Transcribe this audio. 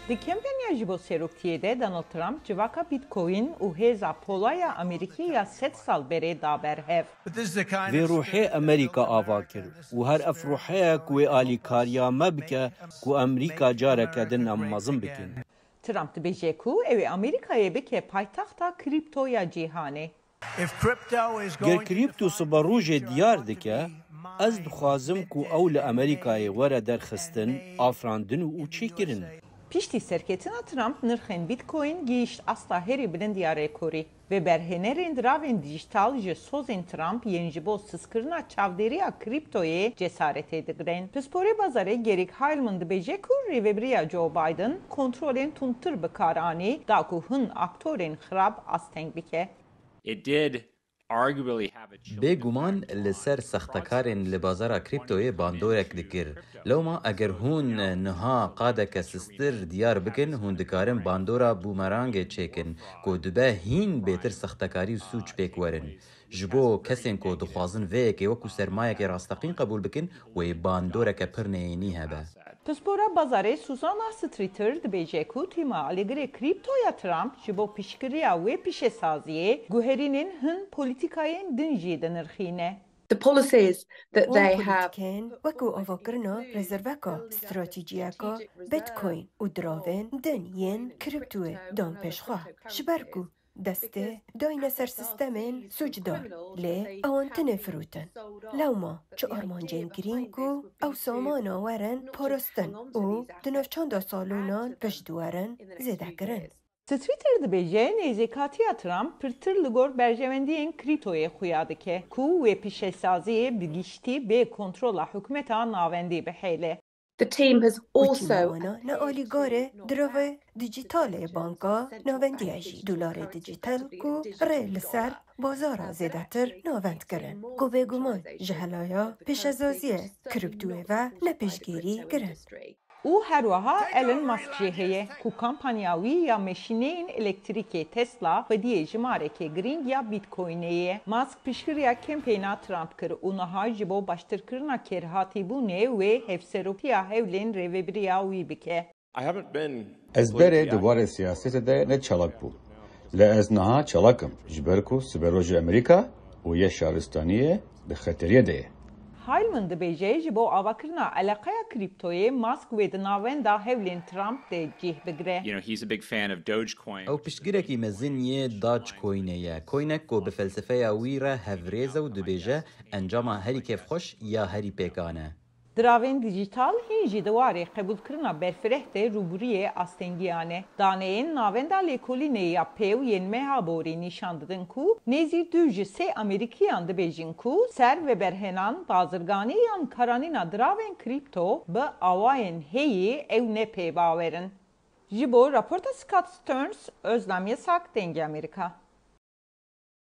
Di kampanya ji bo seroktiye de Donald Trump civaka Bitcoin û hêza polaya Amerîkî ya 100 sal berê da berhev. Vê ruhê Amerîka ava kir û her ev ruheyek wê alîkariya me bike ku Amerîka careke din em mezin bikin. Trump dibêje ku ew ê Amerîkayê bike paytaxta krîptoya cîhanê. Ger krîpto siba rojê diyar dike, ez dixwazim ku ew li Amerîkayê were derxistin, afirandin û çêkirin. Piştî serketina Trump nirxên Bitcoin gihîşt asta herî bilind ya rêkorî. Ve berhenerên diravên dijîtal ji sozên Trump yên ji bo sizkirina çavdêriya krîptoyê cesaretê digirin. Pisporê Bazarê Gerîk Heilman dibêje ku rêveberiya Joe Biden kontrolên tundtir bikar anî da ku hin aktorên xirab asteng bike. بێگومان لەسەر سەختەکارên li bazara krîptoyê bandorek dikir. Lewma eger hûn niha qadeke sistir diyar bikin, hûn dikarin bandora bûmerangê çêkin ku dibe hîn bêtir sextekarî û sûç pêk werin. Ji bo kesên ku dixwazin vêyekê wekû sermayekê rastaqîn qebûl bikin, wê bandoreke pir neyînî hebe. Pispora Bazarê Susana Streeter dibêje ku tîma alîgirê krîptoya Trump ji bo piştgiriya wê pişesaziyê guherînên hin polîtikayên din jî dinirxîne. The policies that they have wekû avakirina rezerveka stratejiyeka Bitcoin û diravên din yên krîptoyê dan pêşxwe ji ber ku destê dayne ser sistemên sûcdar lê ewan tune firotin. Lewma çi armancên girîn ku ew samana werin parastin û di navçanda salûnan piştwerin zêdekirin. Streeter dibêje nêzîkatiya Trump pirtir li gor berjewendiyên krîptoyê xuya dike ku wê pişesaziyê bi giştî bê kontrola hikûmeta navendî bihêle. The team has also ne alîgarê diravê dijîtalê banka navendiya jî dolarê dijîtal ku rê li ser bazara zêdetir navend kirin. Ku bêguman ji helaya pêşezaziyê krîptoyê ve ne pêşgirî kirin. û herwiha Elon Musk jî heye ku kampanya wî ya meşîneyên elektrîkê Tesla xwediyê ji marekê girîng ya Bitcoinê ye. Musk piştgiriya kampeyna Trump kir û niha ji bo baştirkirina kêrhatîbûnê wê hevserokiya hewlên rêveberiya wî bike. Ez berê di warê siyasetê de ne çalak bû. Lê ez niha çalak im ji ber ku siberojê Amerîka û yê şaristaniyê di xeteriyê de ye. Heilman dibêje ji bo avakirina eleqeya krîptoyê Musk wê di navenda hewlên Trump de cih bigire. Ew piştgirekî mezin yê Dogecoinê ye. Coinek ku bi felsefeya wî re hevrêz e û dibêje encama herî kêfxweş ya herî pêkan e. Diravên dijîtal hîn jî di warê qebûlkirina berfireh de rûbiriyê astengiyan e. Daneyên navenda lêkolînê ya pêw yên meha borî nîşan didin ku nêzî du ji sê Amerîkiyan dibêjin ku ser ve berhenan bazirganî yan karanîna diravên krîpto bi awayên heyî ew ne pê bawerin. Ji bo raporta Scott Stearns, Özlem Yasak, Dengê Amerika.